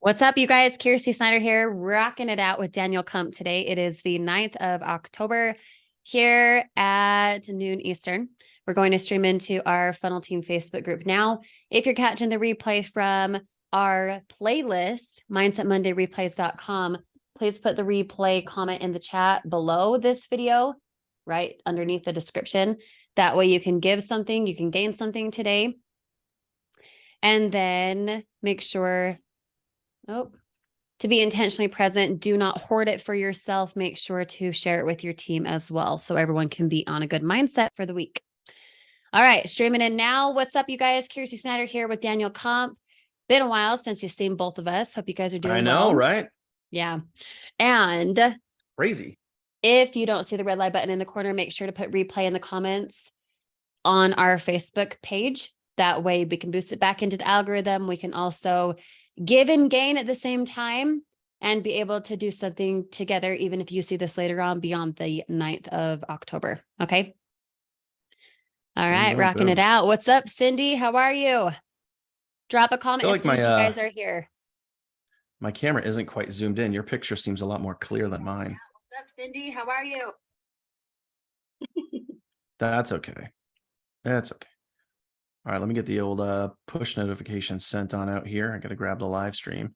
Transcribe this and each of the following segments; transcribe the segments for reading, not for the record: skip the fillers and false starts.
What's up, you guys? Kirsty Snyder here, rocking it out with Daniel Kump today. It is the 9th of October here at noon Eastern. We're going to stream into our Funnel Team Facebook group now. If you're catching the replay from our playlist, mindsetmondayreplays.com, please put the replay comment in the chat below this video, right underneath the description. That way you can give something, you can gain something today. And then make sure to be intentionally present. Do not hoard it for yourself. Make sure to share it with your team as well, so everyone can be on a good mindset for the week. All right, streaming in now. What's up, you guys? Kirsty Snyder here with Daniel Kump. Been a while since you've seen both of us. Hope you guys are doing well. I know, right? Yeah. And crazy. If you don't see the red light button in the corner, make sure to put replay in the comments on our Facebook page. That way we can boost it back into the algorithm. We can also give and gain at the same time and be able to do something together, even if you see this later on beyond the 9th of October. Okay. All right. Rocking it out. What's up, Cindy? How are you? Drop a comment as soon as you guys are here. My camera isn't quite zoomed in. Your picture seems a lot more clear than mine. What's up, Cindy? How are you? That's okay. That's okay. All right, let me get the old push notification sent on out here. I got to grab the live stream.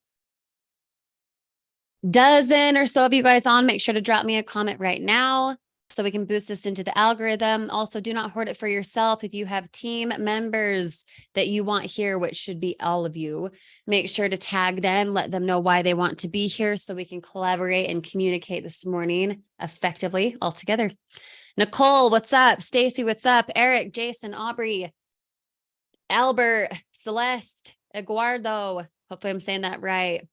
Dozen or so of you guys on, make sure to drop me a comment right now so we can boost this into the algorithm. Also, do not hoard it for yourself. If you have team members that you want here, which should be all of you, make sure to tag them, let them know why they want to be here so we can collaborate and communicate this morning effectively all together. Nicole, what's up? Stacy, what's up? Eric, Jason, Aubrey, Albert, Celeste, Eduardo. Hopefully I'm saying that right.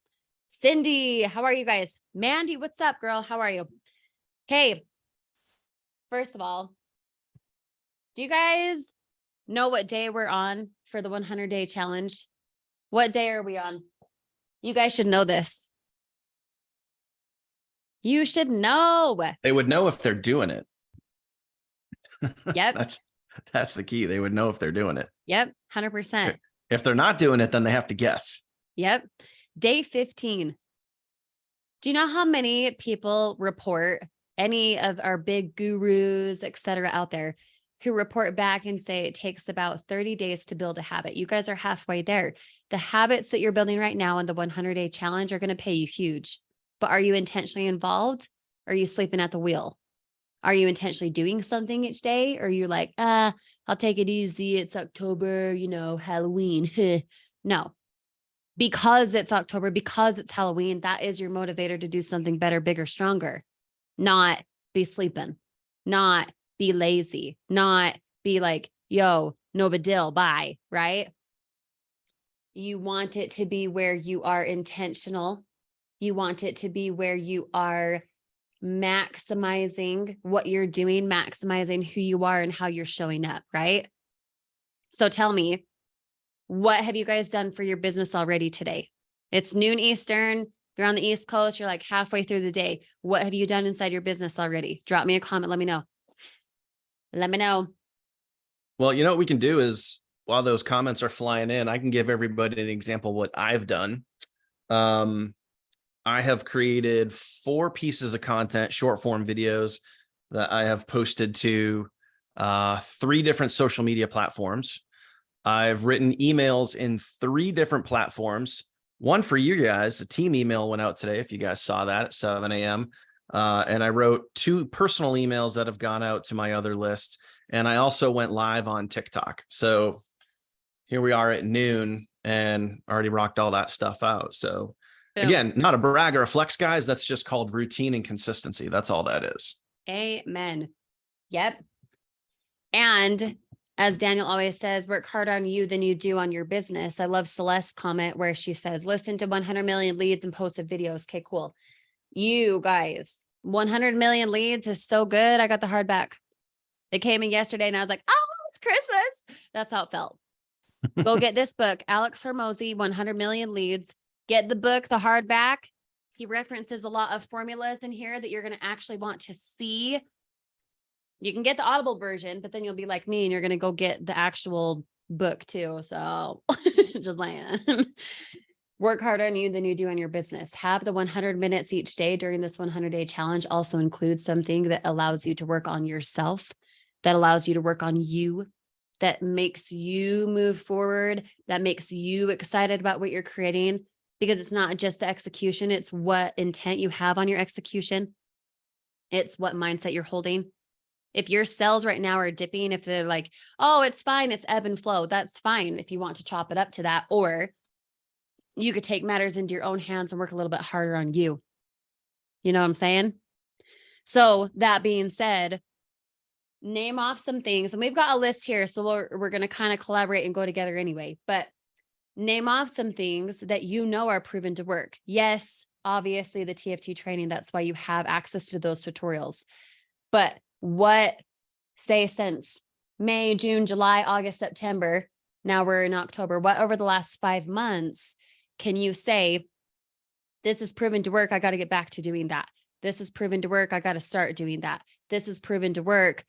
Cindy, how are you guys? Mandy, what's up, girl? How are you? Okay. First of all, do you guys know what day we're on for the 100-day challenge? What day are we on? You guys should know this. You should know. They would know if they're doing it. Yep. That's the key. They would know if they're doing it. Yep. 100%. If they're not doing it, then they have to guess. Yep. Day 15. Do you know how many people report, any of our big gurus, et cetera, out there who report back and say it takes about 30 days to build a habit? You guys are halfway there. The habits that you're building right now in the 100-day challenge are going to pay you huge. But are you intentionally involved? Or are you sleeping at the wheel? Are you intentionally doing something each day? Or are you like, I'll take it easy. It's October, Halloween. No. Because it's October, because it's Halloween, that is your motivator to do something better, bigger, stronger. Not be sleeping, not be lazy, not be like, yo, no big deal, bye, right? You want it to be where you are intentional. You want it to be where you are maximizing what you're doing, maximizing who you are and how you're showing up, right? So tell me, what have you guys done for your business already today? It's noon Eastern. If you're on the East Coast, you're like halfway through the day. What have you done inside your business already? Drop me a comment. Let me know. Let me know. Well, you know what we can do is, while those comments are flying in, I can give everybody an example of what I've done. I have created 4 pieces of content, short form videos that I have posted to 3 different social media platforms. I've written emails in 3 different platforms. One for you guys, a team email went out today, if you guys saw that, at 7 a.m. And I wrote 2 personal emails that have gone out to my other list. And I also went live on TikTok. So here we are at noon and already rocked all that stuff out. So again, not a brag or a flex, guys. That's just called routine and consistency. That's all that is. Amen. Yep. And as Daniel always says, work harder on you than you do on your business. I love Celeste's comment where she says, listen to 100 million leads and post videos. Okay, cool. You guys, 100 million leads is so good. I got the hardback. They came in yesterday and I was like, oh, it's Christmas. That's how it felt. Go get this book, Alex Hormozi, 100 million leads. Get the book, the hardback. He references a lot of formulas in here that you're going to actually want to see. You can get the Audible version, but then you'll be like me and you're going to go get the actual book too. So just like, Work harder on you than you do on your business. Have the 100 minutes each day during this 100-day challenge also include something that allows you to work on yourself, that allows you to work on you, that makes you move forward, that makes you excited about what you're creating, because it's not just the execution, it's what intent you have on your execution. It's what mindset you're holding. If your sales right now are dipping, if they're like, oh, it's fine, it's ebb and flow, that's fine if you want to chop it up to that. Or you could take matters into your own hands and work a little bit harder on you. You know what I'm saying? So that being said, name off some things, and we've got a list here. So we're going to kind of collaborate and go together anyway, but name off some things that you know are proven to work. Yes, obviously the TFT training, that's why you have access to those tutorials. But what, say since May, June, July, August, September, now we're in October, what over the last 5 months can you say, this is proven to work, I got to get back to doing that. This is proven to work, I got to start doing that. This is proven to work.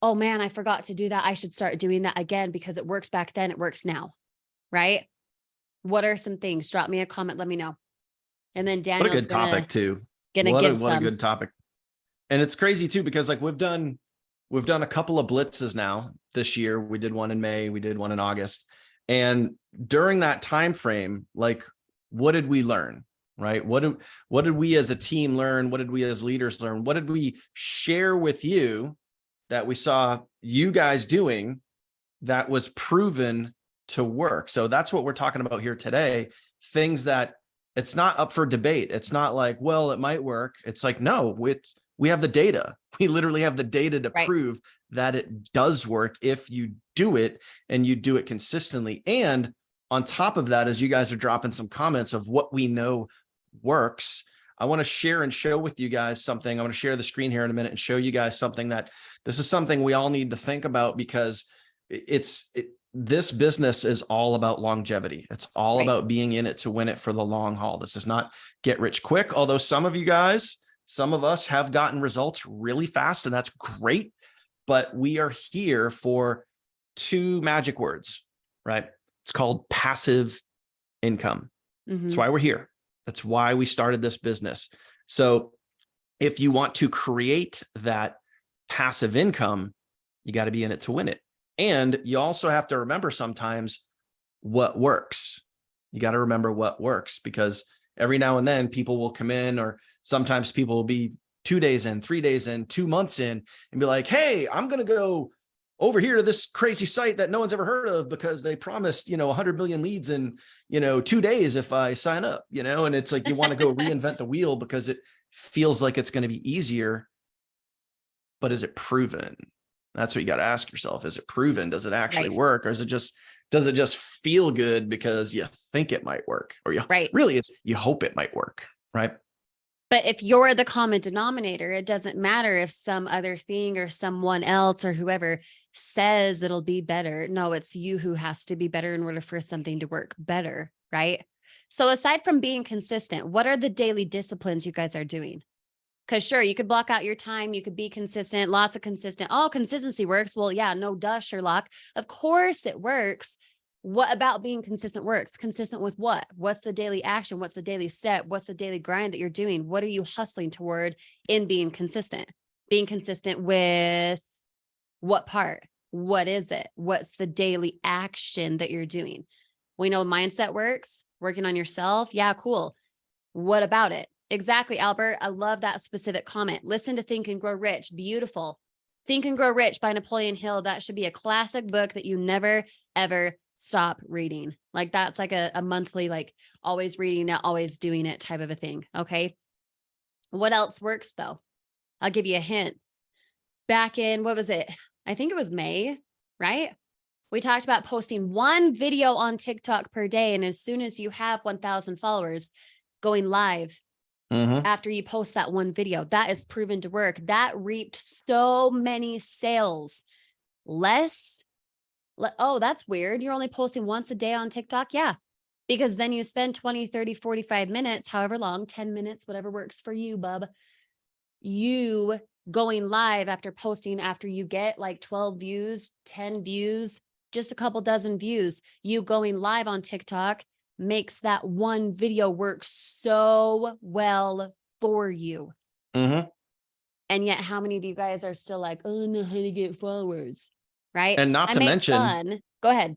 Oh man, I forgot to do that. I should start doing that again because it worked back then, it works now, right? What are some things? Drop me a comment, let me know. And then What a Daniel's good topic too. gonna What give a some. good topic. And it's crazy too, because like we've done a couple of blitzes now this year. We did one in May, we did one in August. And during that time frame, like what did we learn? Right? What did we as a team learn? What did we as leaders learn? What did we share with you that we saw you guys doing that was proven to work? So that's what we're talking about here today. Things that it's not up for debate. It's not like, well, it might work. It's like, no, we have the data. We literally have the data to prove that it does work if you do it and you do it consistently. And on top of that, as you guys are dropping some comments of what we know works, I want to share and show with you guys something. I want to share the screen here in a minute and show you guys something that this is something we all need to think about, because this business is all about longevity. It's all about being in it to win it for the long haul. This is not get rich quick. Although some of us have gotten results really fast, and that's great. But we are here for 2 magic words, right? It's called passive income. That's why we're here. That's why we started this business. So if you want to create that passive income, you got to be in it to win it. And you also have to remember sometimes what works. You got to remember what works, because every now and then people will come in, or sometimes people will be 2 days in, 3 days in, 2 months in, and be like, hey, I'm going to go over here to this crazy site that no one's ever heard of because they promised, 100 million leads in, 2 days if I sign up, and it's like, you want to go reinvent the wheel because it feels like it's going to be easier, but is it proven? That's what you got to ask yourself. Is it proven? Does it actually work? Or does it just feel good because you think it might work, or you hope it might work. Right. But if you're the common denominator, it doesn't matter if some other thing or someone else or whoever says it'll be better. No, it's you who has to be better in order for something to work better, right? So aside from being consistent, what are the daily disciplines you guys are doing? Because sure, you could block out your time, you could be consistent, lots of consistent. Oh, consistency works. Well, yeah, no duh, Sherlock. Of course it works. What about being consistent works? Consistent with what? What's the daily action? What's the daily step? What's the daily grind that you're doing? What are you hustling toward in being consistent? Being consistent with what part? What is it? What's the daily action that you're doing? We know mindset works, working on yourself. Yeah, cool. What about it? Exactly, Albert. I love that specific comment. Listen to Think and Grow Rich. Beautiful. Think and Grow Rich by Napoleon Hill. That should be a classic book that you never, ever stop reading. Like that's like a monthly, like always reading it, always doing it type of a thing. Okay. What else works though? I'll give you a hint. Back in, what was it? I think it was May, right? We talked about posting 1 video on TikTok per day. And as soon as you have 1,000 followers, going live after you post that 1 video, that is proven to work. That reaped so many sales. Oh, that's weird. You're only posting once a day on TikTok. Yeah. Because then you spend 20, 30, 45 minutes, however long, 10 minutes, whatever works for you, bub. You going live after posting, after you get like 12 views, 10 views, just a couple dozen views, you going live on TikTok makes that one video work so well for you. Mm-hmm. And yet how many of you guys are still like, oh, I know how to get followers, right? And not I to make mention, fun. Go ahead.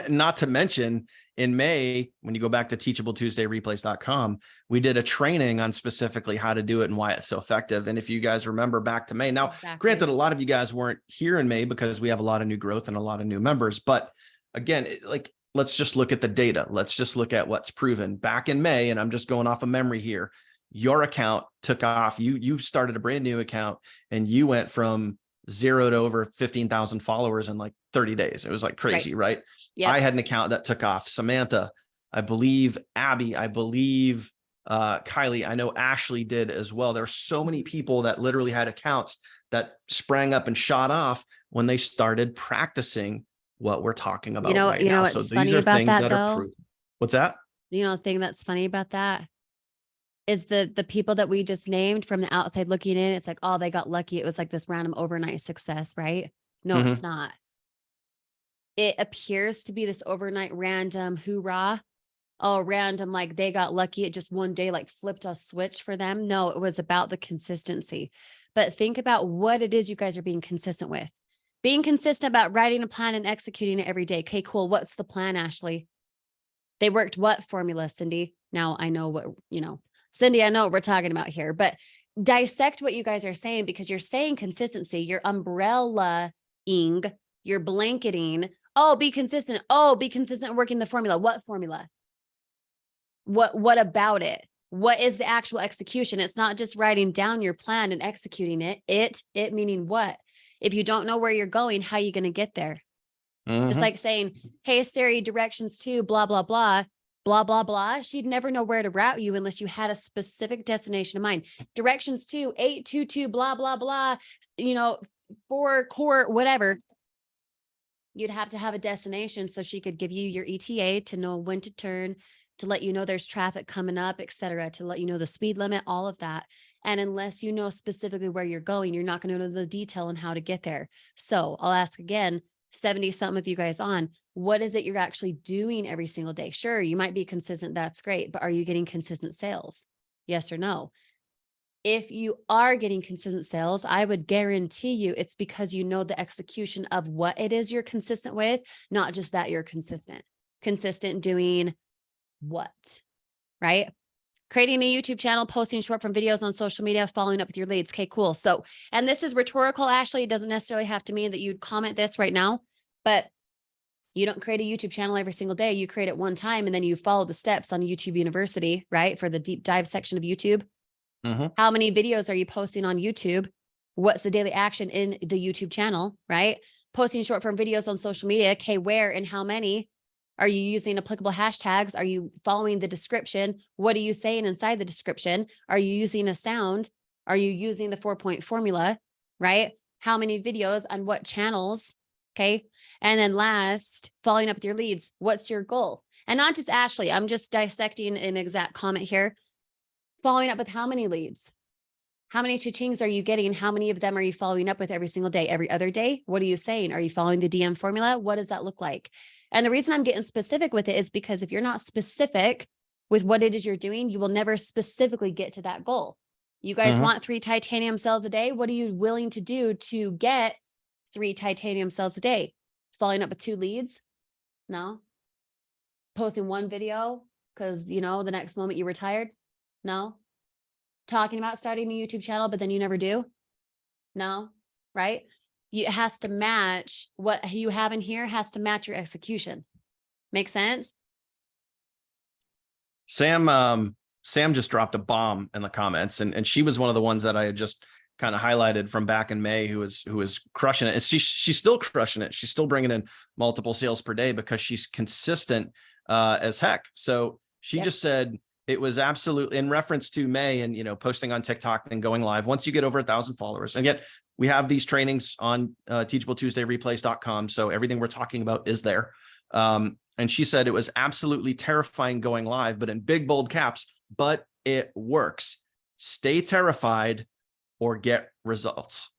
not to mention in May, when you go back to teachabletuesdayreplays.com, we did a training on specifically how to do it and why it's so effective. And if you guys remember back to May, now, granted, a lot of you guys weren't here in May because we have a lot of new growth and a lot of new members. But again, like, let's just look at the data. Let's just look at what's proven back in May. And I'm just going off of memory here. Your account took off. You started a brand new account and you went from 0 to over 15,000 followers in like 30 days. It was like crazy, right? Yep. I had an account that took off. Samantha, I believe Abby, I believe Kylie, I know Ashley did as well. There are so many people that literally had accounts that sprang up and shot off when they started practicing what we're talking about right now. So these are things that are proven. What's that? You know, the thing that's funny about that is the people that we just named from the outside looking in. It's like, oh, they got lucky. It was like this random overnight success, right? No, it's not. It appears to be this overnight random hoorah. Oh, random, like they got lucky. It just one day like flipped a switch for them. No, it was about the consistency. But think about what it is you guys are being consistent with. Being consistent about writing a plan and executing it every day. Okay, cool. What's the plan, Ashley? They worked what formula, Cindy? Now I know what, Cindy, I know what we're talking about here, but dissect what you guys are saying, because you're saying consistency, you're umbrella-ing, you're blanketing. Oh, be consistent. Oh, be consistent working the formula. What formula? What about it? What is the actual execution? It's not just writing down your plan and executing it. It meaning what? If you don't know where you're going, how are you going to get there? It's like saying, hey, Siri, directions to blah, blah, blah, blah, blah, blah. She'd never know where to route you unless you had a specific destination in mind. Directions to 822, blah, blah, blah, for court, whatever. You'd have to have a destination so she could give you your ETA to know when to turn, to let you know there's traffic coming up, et cetera, to let you know the speed limit, all of that. And unless you know specifically where you're going, you're not going to know the detail on how to get there. So I'll ask again, 70 something of you guys on, what is it you're actually doing every single day? Sure, you might be consistent. That's great. But are you getting consistent sales? Yes or no? If you are getting consistent sales, I would guarantee you it's because you know the execution of what it is you're consistent with, not just that you're consistent. Consistent doing what, right? Creating a YouTube channel, posting short form videos on social media, following up with your leads. Okay, cool. So, and this is rhetorical, Ashley. It doesn't necessarily have to mean that you'd comment this right now, but you don't create a YouTube channel every single day. You create it one time and then you follow the steps on YouTube University, right? For the deep dive section of YouTube. How many videos are you posting on YouTube? What's the daily action in the YouTube channel, right? Posting short form videos on social media. Okay, where and how many? Are you using applicable hashtags? Are you following the description? What are you saying inside the description? Are you using a sound? Are you using the 4-point formula, right? How many videos on what channels? Okay. And then last, following up with your leads. What's your goal? And not just Ashley, I'm just dissecting an exact comment here. Following up with how many leads? How many cha-chings are you getting? How many of them are you following up with every single day? Every other day? What are you saying? Are you following the DM formula? What does that look like? And the reason I'm getting specific with it is because if you're not specific with what it is you're doing, you will never specifically get to that goal. You guys want 3 titanium cells a day. What are you willing to do to get 3 titanium cells a day? Following up with 2 leads? No. Posting 1 video because, the next moment you were tired? No. Talking about starting a YouTube channel, but then you never do? No, right? It has to match what you have in here, has to match your execution. Make sense? Sam just dropped a bomb in the comments, and she was one of the ones that I had just kind of highlighted from back in May, who was crushing it. And she's still crushing it. She's still bringing in multiple sales per day because she's consistent as heck. So she just said, it was absolutely in reference to May and, posting on TikTok and going live. Once you get over 1,000 followers, and yet we have these trainings on teachabletuesdayreplays.com. So everything we're talking about is there. And she said it was absolutely terrifying going live, but in big, bold caps, but it works. Stay terrified or get results.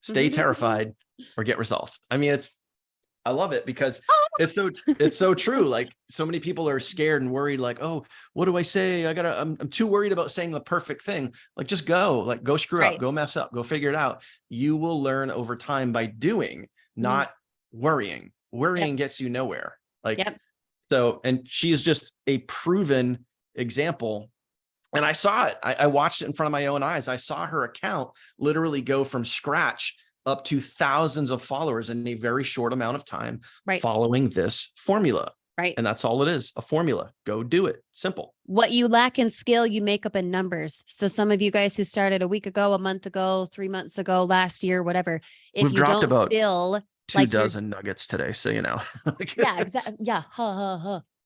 Stay terrified or get results. I mean, I love it because it's so true. Like so many people are scared and worried, like, oh, what do I say? I'm too worried about saying the perfect thing. Like, just go, like, go screw up, Right. go mess up, go figure it out. You will learn over time by doing, not worrying. Worrying Yep. gets you nowhere. Like, Yep. so, and she is just a proven example. And I saw it. I watched it in front of my own eyes. I saw her account literally go from scratch up to thousands of followers in a very short amount of time, Right. following this formula. Right. And that's all it is, a formula. Go do it. Simple. What you lack in skill, you make up in numbers. So some of you guys who started a week ago, a month ago, 3 months ago, last year, whatever, if We've you dropped don't about feel 2 like you're, dozen nuggets today. So, you know, yeah, exactly. Yeah.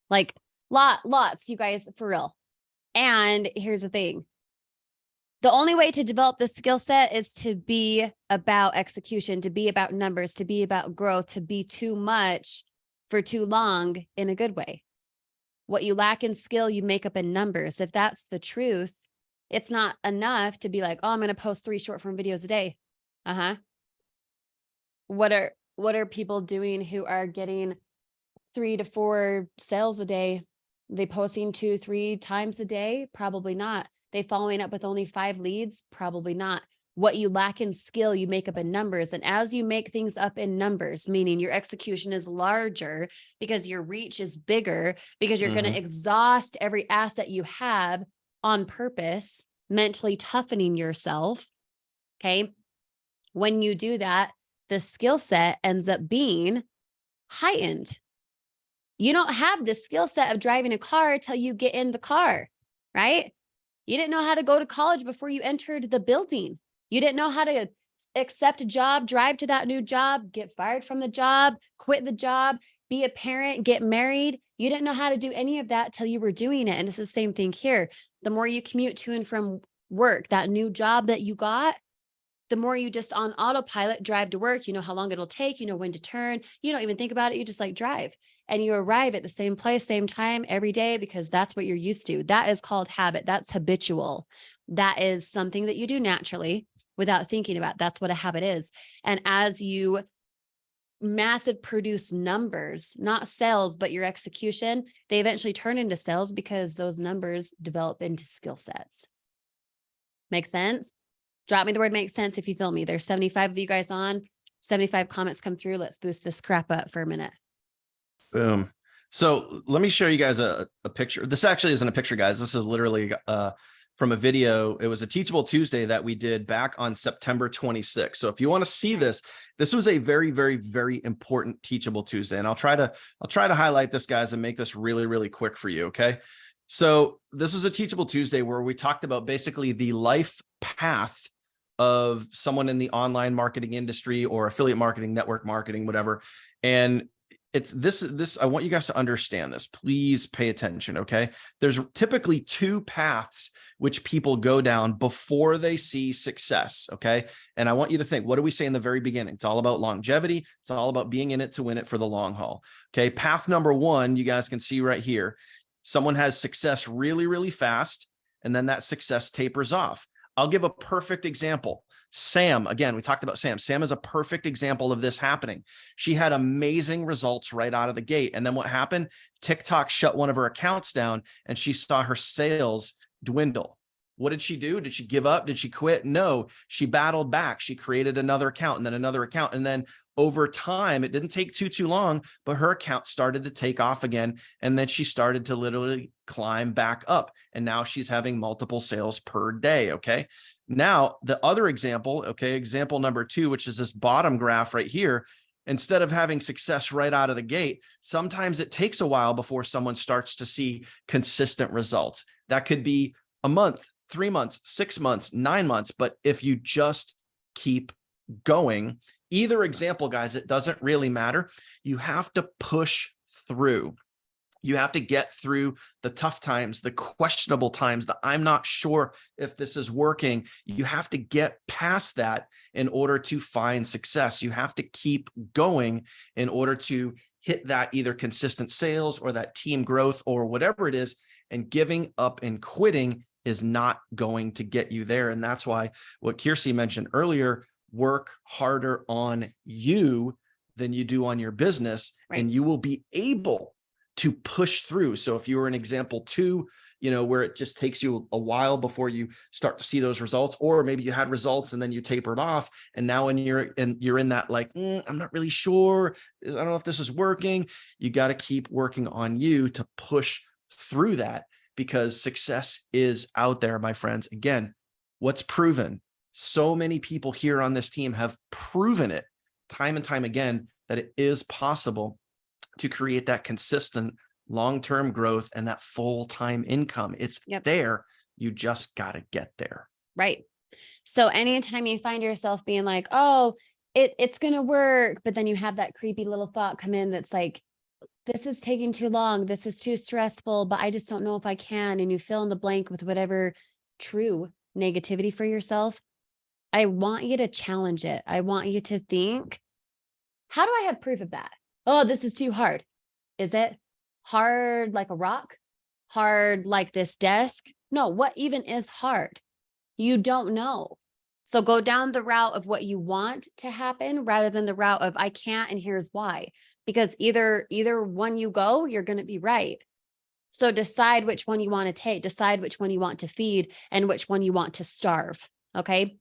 Like lots, you guys, for real. And here's the thing. The only way to develop the skill set is to be about execution, to be about numbers, to be about growth, to be too much for too long in a good way. What you lack in skill, you make up in numbers. If that's the truth, it's not enough to be like, oh, I'm going to post 3 short form videos a day. What are people doing who are getting 3 to 4 sales a day? They posting 2, 3 times a day? Probably not. They following up with only 5 leads? Probably not. What you lack in skill, you make up in numbers. And as you make things up in numbers, meaning your execution is larger because your reach is bigger, because you're going to exhaust every asset you have on purpose, mentally toughening yourself. Okay. When you do that, the skill set ends up being heightened. You don't have the skill set of driving a car till you get in the car, right? You didn't know how to go to college before you entered the building. You didn't know how to accept a job, drive to that new job, get fired from the job, quit the job, be a parent, get married. You didn't know how to do any of that till you were doing it. And it's the same thing here. The more you commute to and from work, that new job that you got, the more you just on autopilot drive to work, you know how long it'll take, you know when to turn, you don't even think about it, you just like drive and you arrive at the same place, same time every day because that's what you're used to. That is called habit. That's habitual. That is something that you do naturally without thinking about. That's what a habit is. And as you massive produce numbers, not sales, but your execution, they eventually turn into sales because those numbers develop into skill sets. Make sense? Drop me the word makes sense if you feel me. There's 75 of you guys on, 75 comments come through. Let's boost this crap up for a minute. Boom. So let me show you guys a picture. This actually isn't a picture, guys. This is literally from a video. It was a Teachable Tuesday that we did back on September 26th. So if you want to see this, this was a very, very, very important Teachable Tuesday. And I'll try to highlight this, guys, and make this really, really quick for you. Okay. So this was a Teachable Tuesday where we talked about basically the life path of someone in the online marketing industry or affiliate marketing, network marketing, whatever. And it's this, I want you guys to understand this. Please pay attention. Okay. There's typically 2 paths which people go down before they see success. Okay. And I want you to think, what do we say in the very beginning? It's all about longevity. It's all about being in it to win it for the long haul. Okay. Path number 1, you guys can see right here. Someone has success really, really fast, and then that success tapers off. I'll give a perfect example. Sam, again, we talked about Sam. Sam is a perfect example of this happening. She had amazing results right out of the gate. And then what happened? TikTok shut one of her accounts down and she saw her sales dwindle. What did she do? Did she give up? Did she quit? No, she battled back. She created another account and then another account. And then over time, it didn't take too long, but her account started to take off again. And then she started to literally climb back up. And now she's having multiple sales per day. Okay. Now the other example, okay, example number 2, which is this bottom graph right here. Instead of having success right out of the gate, sometimes it takes a while before someone starts to see consistent results. That could be a month, 3 months, 6 months, 9 months. But if you just keep going, either example, guys, it doesn't really matter. You have to push through. You have to get through the tough times, the questionable times, the I'm not sure if this is working. You have to get past that in order to find success. You have to keep going in order to hit that either consistent sales or that team growth or whatever it is. And giving up and quitting is not going to get you there. And that's why what Kiersey mentioned earlier, work harder on you than you do on your business, Right. and you will be able to push through. So if you were an example 2, where it just takes you a while before you start to see those results, or maybe you had results and then you tapered off, and now when you're in that like, I'm not really sure, I don't know if this is working. You got to keep working on you to push through that, because success is out there, my friends. Again, what's proven? So many people here on this team have proven it time and time again that it is possible to create that consistent long-term growth and that full-time income. It's there. You just got to get there. Right. So anytime you find yourself being like, oh, it's going to work, but then you have that creepy little thought come in that's like, this is taking too long. This is too stressful, but I just don't know if I can. And you fill in the blank with whatever true negativity for yourself. I want you to challenge it. I want you to think, how do I have proof of that? Oh, this is too hard. Is it hard like a rock? Hard like this desk? No, what even is hard? You don't know. So go down the route of what you want to happen rather than the route of I can't and here's why. Because either one you go, you're going to be right. So decide which one you want to take, decide which one you want to feed and which one you want to starve. Okay.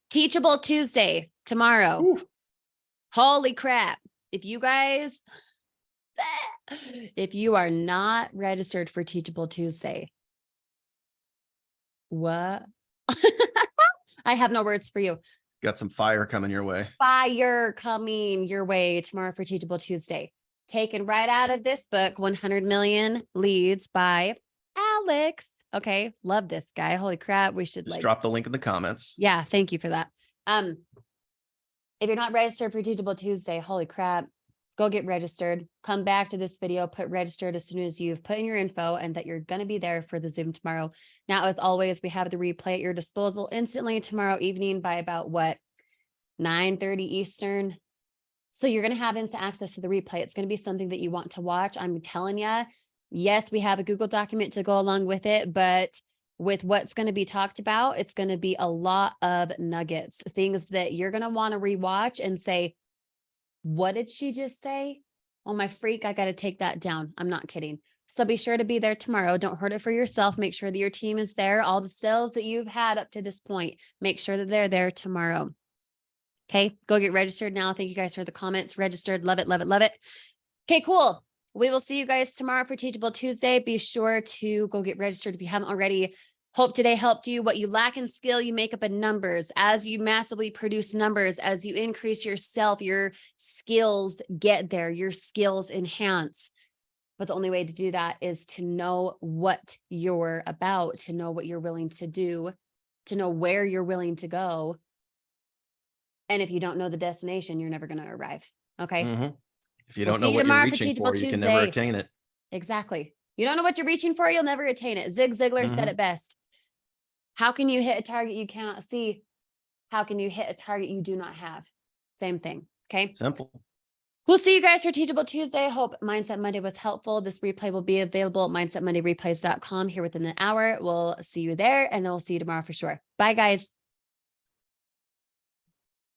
Teachable Tuesday tomorrow. Ooh. Holy crap. If you are not registered for Teachable Tuesday, what? I have no words for you. Got some fire coming your way. Fire coming your way tomorrow for Teachable Tuesday. Taken right out of this book, 100 Million Leads by Alex. Okay. Love this guy. Holy crap. We should just drop the link in the comments. Yeah. Thank you for that. If you're not registered for Teachable Tuesday, holy crap, go get registered. Come back to this video, put registered as soon as you've put in your info and that you're going to be there for the Zoom tomorrow. Now, as always, we have the replay at your disposal instantly tomorrow evening by about 9:30 Eastern. So you're going to have instant access to the replay. It's going to be something that you want to watch. I'm telling you, yes, we have a Google document to go along with it, but with what's going to be talked about, it's going to be a lot of nuggets, things that you're going to want to rewatch and say, what did she just say? Oh, my freak, I got to take that down. I'm not kidding. So be sure to be there tomorrow. Don't hurt it for yourself. Make sure that your team is there. All the sales that you've had up to this point, make sure that they're there tomorrow. Okay, go get registered now. Thank you guys for the comments. Registered. Love it, love it, love it. Okay, cool. We will see you guys tomorrow for Teachable Tuesday. Be sure to go get registered if you haven't already. Hope today helped you. What you lack in skill, you make up in numbers. As you massively produce numbers, as you increase yourself, your skills get there, your skills enhance. But the only way to do that is to know what you're about, to know what you're willing to do, to know where you're willing to go. And if you don't know the destination, you're never going to arrive. Okay. Mm-hmm. If you don't know what you're reaching for, you can never attain it. Exactly. You don't know what you're reaching for, you'll never attain it. Zig Ziglar said it best. How can you hit a target you cannot see? How can you hit a target you do not have? Same thing. Okay. Simple. We'll see you guys for Teachable Tuesday. Hope Mindset Monday was helpful. This replay will be available at mindsetmondayreplays.com here within an hour. We'll see you there and then we'll see you tomorrow for sure. Bye guys.